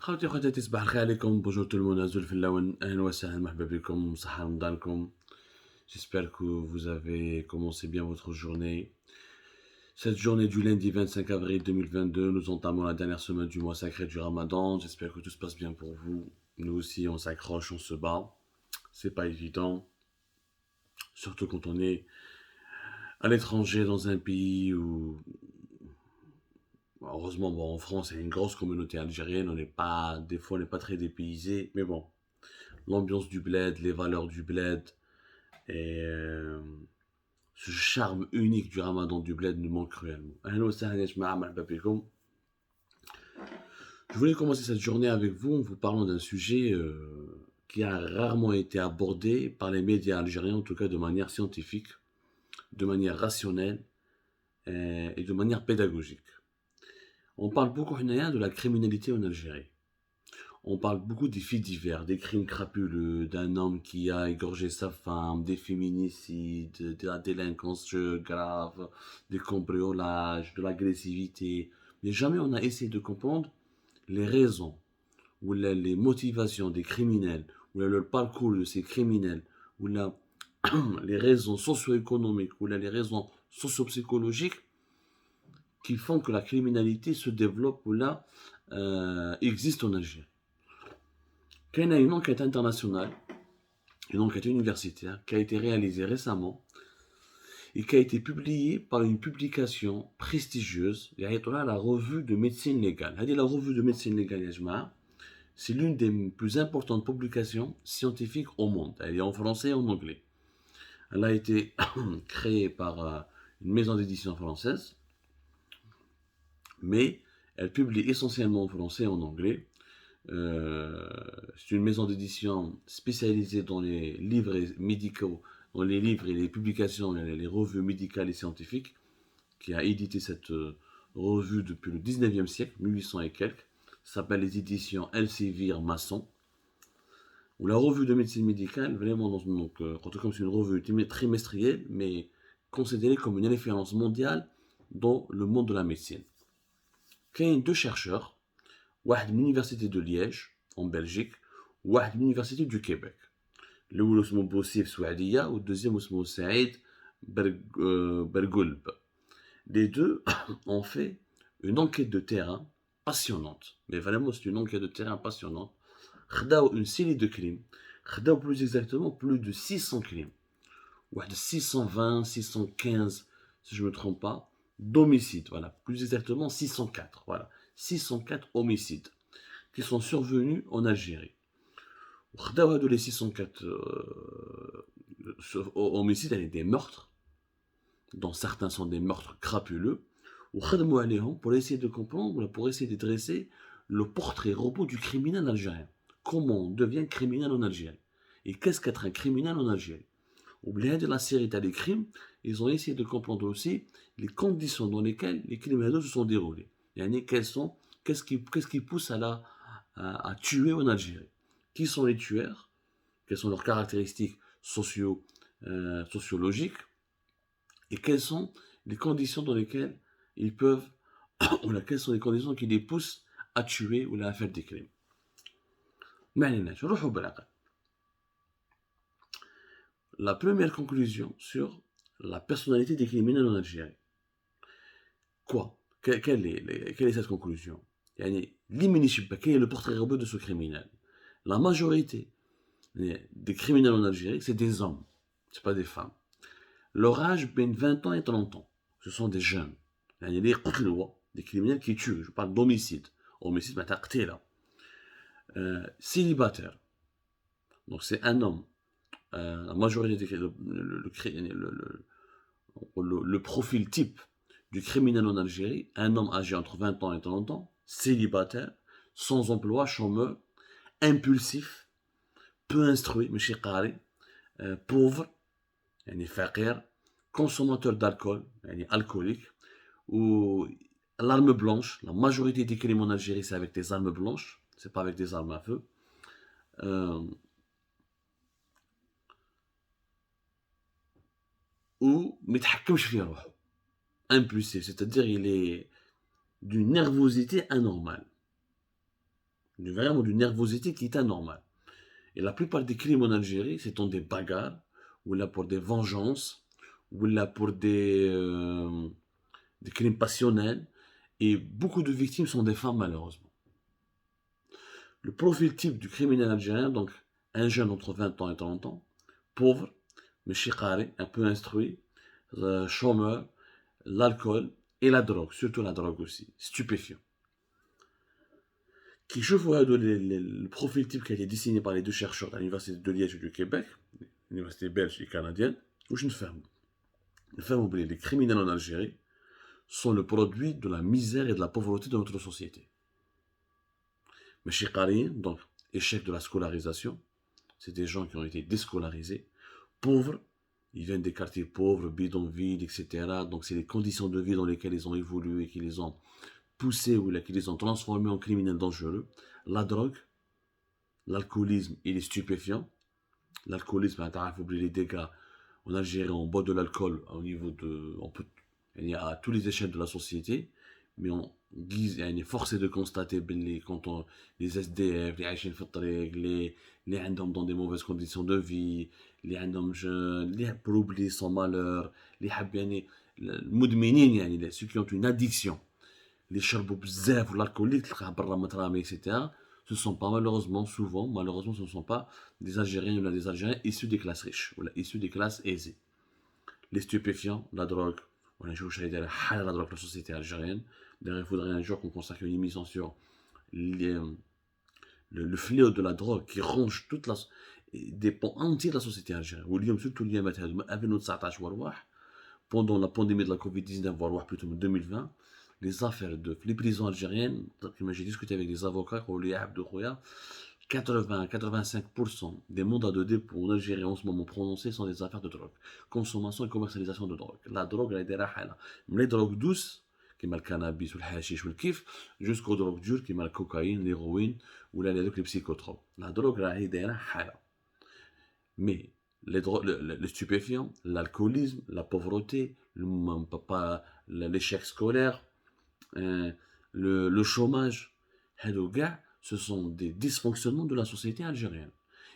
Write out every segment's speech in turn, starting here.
خوتي خواتاتي صباح الخير عليكم. Bonjour tout le monde, Azul Fillawen, أهلا وسهلا, مرحبا بكم, صحة رمضانكم. J'espère que vous avez commencé bien votre journée. Cette journée du lundi 25 avril 2022, nous entamons la dernière semaine du mois sacré du Ramadan. J'espère que tout se passe bien pour vous. Nous aussi, on s'accroche, on se bat. C'est pas évident, surtout quand on est à l'étranger dans un pays où, heureusement, bon, en France, il y a une grosse communauté algérienne. On n'est pas, des fois, on n'est pas très dépaysé, mais bon, l'ambiance du bled, les valeurs du bled et ce charme unique du Ramadan du bled nous manque cruellement. Je voulais commencer cette journée avec vous en vous parlant d'un sujet qui a rarement été abordé par les médias algériens, en tout cas de manière scientifique, de manière rationnelle et de manière pédagogique. On parle beaucoup de la criminalité en Algérie. On parle beaucoup des faits divers, des crimes crapuleux, d'un homme qui a égorgé sa femme, des féminicides, de la délinquance grave, des cambriolages, de l'agressivité. Mais jamais on a essayé de comprendre les raisons ou les motivations des criminels, ou le parcours de ces criminels, ou les raisons socio-économiques, ou les raisons socio-psychologiques qui font que la criminalité se développe ou existe en Algérie. Il y a une enquête internationale, une enquête universitaire qui a été réalisée récemment et qui a été publiée par une publication prestigieuse, la revue de médecine légale. La revue de médecine légale, c'est l'une des plus importantes publications scientifiques au monde. Elle est en français et en anglais. Elle a été créée par une maison d'édition française, mais elle publie essentiellement en français et en anglais. C'est une maison d'édition spécialisée dans les livres médicaux, dans les livres et les publications, les revues médicales et scientifiques, qui a édité cette revue depuis le 19e siècle, 1800 et quelques. Ça s'appelle les éditions Elsevier Masson. Ou la revue de médecine médicale, vraiment, comme c'est une revue trimestrielle, mais considérée comme une référence mondiale dans le monde de la médecine. Il y a deux chercheurs, واحد من l'université de Liège en Belgique وواحد من l'université du Québec. الاول اسمه بوسيف سوعديه والدوزيام اسمه سعيد برغلب. Les deux ont fait une enquête de terrain passionnante, mais vraiment c'est une enquête de terrain passionnante. خداو une série de crimes, خداو plus exactement plus de 600 crimes, واحد 620 615 si je me trompe pas, d'homicides, voilà, plus exactement 604, voilà, 604 homicides qui sont survenus en Algérie. Les 604 homicides, des meurtres, dont certains sont des meurtres crapuleux, pour essayer de comprendre, pour essayer de dresser le portrait robot du criminel algérien. Comment on devient criminel en Algérie? Et qu'est-ce qu'être un criminel en Algérie? Oubliez de la série des crimes, ils ont essayé de comprendre aussi les conditions dans lesquelles les criminels se sont déroulés. Qu'est-ce qui pousse à tuer en Algérie? Qui sont les tueurs? Quelles sont leurs caractéristiques sociologiques? Et quelles sont les conditions dans lesquelles ils peuvent, ou quelles sont les conditions qui les poussent à tuer ou à faire des crimes? La première conclusion sur la personnalité des criminels en Algérie. Quoi? Quelle est cette conclusion? Quel est le portrait robot de ce criminel? La majorité des criminels en Algérie, c'est des hommes, c'est pas des femmes. Leur âge, 20 ans et 30 ans. Ce sont des jeunes. Il y a des criminels qui tuent. Je parle d'homicide. Homicide, célibataire. Donc c'est un homme. La majorité le profil type du criminel en Algérie, un homme âgé entre 20 ans et 30 ans, célibataire, sans emploi, chômeur, impulsif, peu instruit, pauvre, فقير, consommateur d'alcool, alcoolique, ou l'arme blanche. La majorité des crimes en Algérie, c'est avec des armes blanches, c'est pas avec des armes à feu. Ou متحكمش في روحه, impulsif, c'est-à-dire il est d'une nervosité anormale. vraiment d'une nervosité qui est anormale. Et la plupart des crimes en Algérie, c'est dans des bagarres, ou là pour des vengeances, ou là pour des crimes passionnels. Et beaucoup de victimes sont des femmes, malheureusement. Le profil type du criminel algérien, donc un jeune entre 20 ans et 30 ans, pauvre, mais chiqari, un peu instruit, chômeur, l'alcool et la drogue, surtout la drogue aussi, stupéfiant. Qui chauffe le profil type qui a été dessiné par les deux chercheurs de l'Université de Liège et du Québec, l'université belge et canadienne, où je ne ferme. Ne ferme oublier, les criminels en Algérie sont le produit de la misère et de la pauvreté de notre société. Mais chez Karim, donc échec de la scolarisation, c'est des gens qui ont été déscolarisés, pauvres, ils viennent des quartiers pauvres, bidonvilles, etc. Donc c'est les conditions de vie dans lesquelles ils ont évolué, qui les ont poussés ou qui les ont transformés en criminels dangereux. La drogue, l'alcoolisme et les stupéfiants. L'alcoolisme, il faut oublier les dégâts. En Algérie, on boit de l'alcool au niveau de. On peut, il y a à tous les échelles de la société, mais on guise, il est forcé de constater quand les SDF, les عايشين في الطريق, les عندهم dans des mauvaises conditions de vie, les عندهم pour oublier son malheur, les حاب يعني المدمنين يعني ceux qui ont une addiction, les شربوا بزاف والالكوليك تلقاه برا مترامي etc. Ce ne sont pas malheureusement, ce ne sont pas des Algériens ou des Algériens issus des classes riches ou issus des classes aisées. Les stupéfiants, la drogue, on a joué la drogue la société algérienne. D'ailleurs, il faudrait un jour qu'on consacre une émission sur le fléau de la drogue qui ronge des pans entiers de la société algérienne. واليوم surtout اليوم هذوما 2019 وارواح pendant la pandémie de la Covid-19 voire plutôt en 2020 les affaires de les prisons algériennes, j'ai discuté avec des avocats, 80-85% des mandats de dépôt en Algérie en ce moment prononcés sont des affaires de drogue. Consommation et commercialisation de drogue. La drogue, elle est derrière. Les drogues douces, qui sont le cannabis, le hashish ou le kiff, jusqu'aux drogues dures, qui sont la cocaïne, l'héroïne ou les psychotropes. La drogue, elle est derrière. Mais les stupéfiants, l'alcoolisme, la pauvreté, l'échec scolaire, le chômage, ce sont des dysfonctionnements de la société algérienne.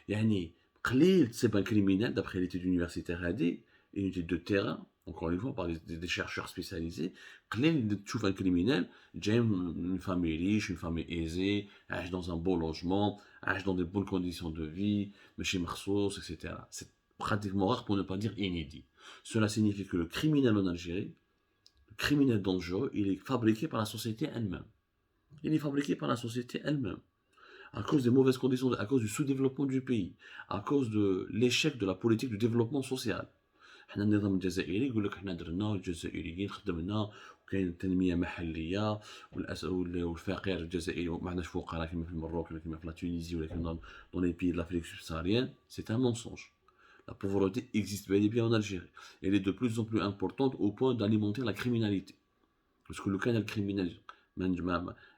يعني قليل تسيب un criminel d'après l'étude universitaire هذه, une étude de terrain, encore une fois par des chercheurs spécialisés, قليل تشوف un criminel جاي une famille riche, une famille aisée, عايش dans un beau logement, عايش dans de bonnes conditions de vie, ماشي مخصوص, etc. C'est pratiquement rare pour ne pas dire inédit. Cela signifie que le criminel en Algérie, le criminel dangereux, il est fabriqué par la société elle-même. Il est fabriqué par la société elle-même. À cause des mauvaises conditions, à cause du sous-développement du pays, à cause de l'échec de la politique du développement social. حنا النظام الجزائري يقول لك حنا درنا الجزائريين خدمنا وكاين تنميه محليه والفقير الجزائري ما عندناش فقراء كما في المغرب ولا كما في تونسي ولا كما dans les pays de l'Afrique subsaharienne. C'est un mensonge. La pauvreté existe bel et bien en Algérie. Elle est de plus en plus importante au point d'alimenter la criminalité. Parce que le cas criminel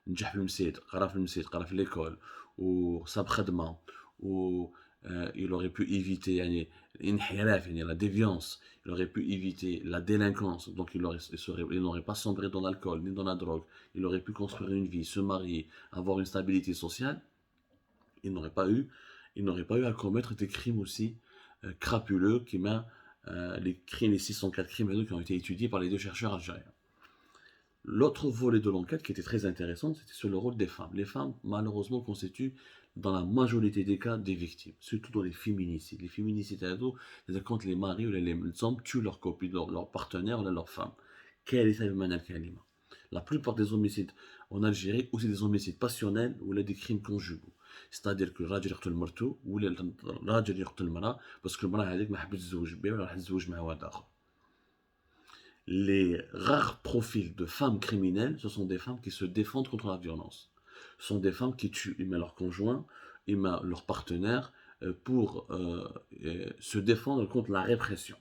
نجح في المسيد, قرا في المسيد, قرا في l'école, وصاب خدمة, il aurait pu éviter يعني الانحراف, يعني la déviance, il aurait pu éviter la délinquance, donc il n'aurait pas sombré dans l'alcool ni dans la drogue, il aurait pu construire une vie, se marier, avoir une stabilité sociale, il n'aurait pas eu à commettre des crimes aussi crapuleux qui les 604 crimes qui ont été étudiés par les deux chercheurs algériens. L'autre volet de l'enquête qui était très intéressant, c'était sur le rôle des femmes. Les femmes, malheureusement, constituent dans la majorité des cas des victimes, surtout dans les féminicides. Les féminicides, c'est quand les maris ou les hommes tuent leur copine, leur partenaire ou leur femme. La plupart des homicides en Algérie, aussi des homicides passionnels ou des crimes conjugaux. C'est-à-dire que الراجل يقتل مرته ولا الراجل يقتل المرأة parce que المرأة هذيك ما حبتش تتزوج بها ولا راح تتزوج مع واحد آخر. Les rares profils de femmes criminelles, ce sont des femmes qui se défendent contre la violence. Ce sont des femmes qui tuent leur conjoint, leur partenaire, pour se défendre contre la répression,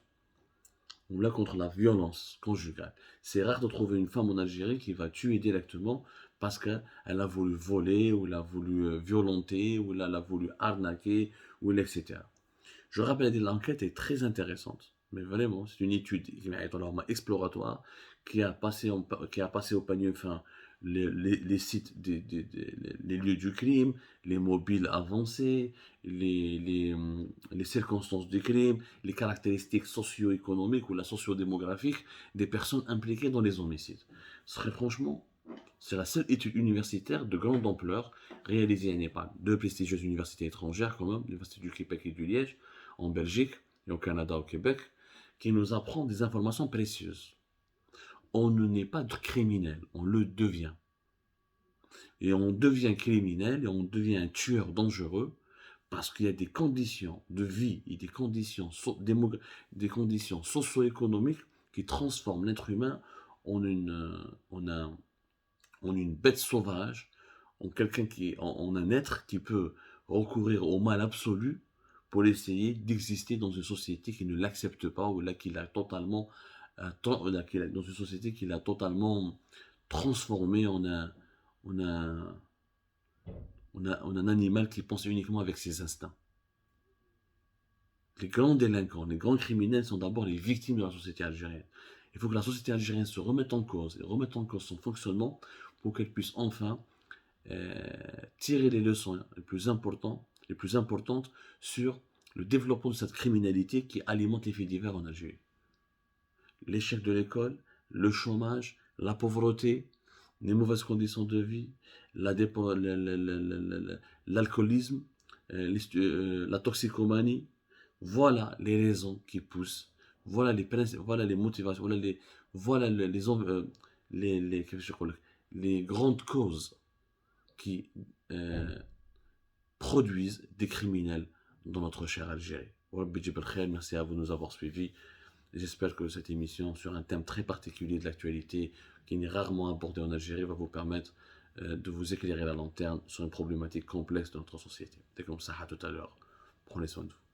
ou là contre la violence conjugale. C'est rare de trouver une femme en Algérie qui va tuer directement parce qu'elle a voulu voler, ou elle a voulu violenter, ou elle a voulu arnaquer, ou etc. Je rappelle que l'enquête est très intéressante. Mais vraiment, c'est une étude exploratoire qui a passé au panier fin les sites, les lieux du crime, les mobiles avancés, les circonstances du crime, les caractéristiques socio-économiques ou la socio-démographique des personnes impliquées dans les homicides. Ce serait franchement, c'est la seule étude universitaire de grande ampleur réalisée à Népal. Deux prestigieuses universités étrangères, quand même, l'Université du Québec et du Liège, en Belgique et au Canada, au Québec, qui nous apprend des informations précieuses. On ne n'est pas criminel, on le devient. Et on devient criminel et on devient un tueur dangereux parce qu'il y a des conditions de vie et des conditions socio-économiques qui transforment l'être humain en en une bête sauvage, en quelqu'un en un être qui peut recourir au mal absolu pour essayer d'exister dans une société qui ne l'accepte pas ou là qu'il a totalement dans une société qu'il a totalement transformé en en un animal qui pense uniquement avec ses instincts. Les grands délinquants, les grands criminels sont d'abord les victimes de la société algérienne. Il faut que la société algérienne se remette en cause et remette en cause son fonctionnement pour qu'elle puisse enfin tirer les leçons les plus importantes sur le développement de cette criminalité qui alimente les faits divers en Algérie. L'échec de l'école, le chômage, la pauvreté, les mauvaises conditions de vie, l'alcoolisme, la toxicomanie, voilà les raisons qui poussent, voilà les motivations, voilà les grandes causes qui produisent des criminels dans notre chère Algérie. Merci à vous de nous avoir suivis. J'espère que cette émission sur un thème très particulier de l'actualité qui n'est rarement abordé en Algérie va vous permettre de vous éclairer la lanterne sur une problématique complexe de notre société. C'était comme ça à tout à l'heure. Prenez soin de vous.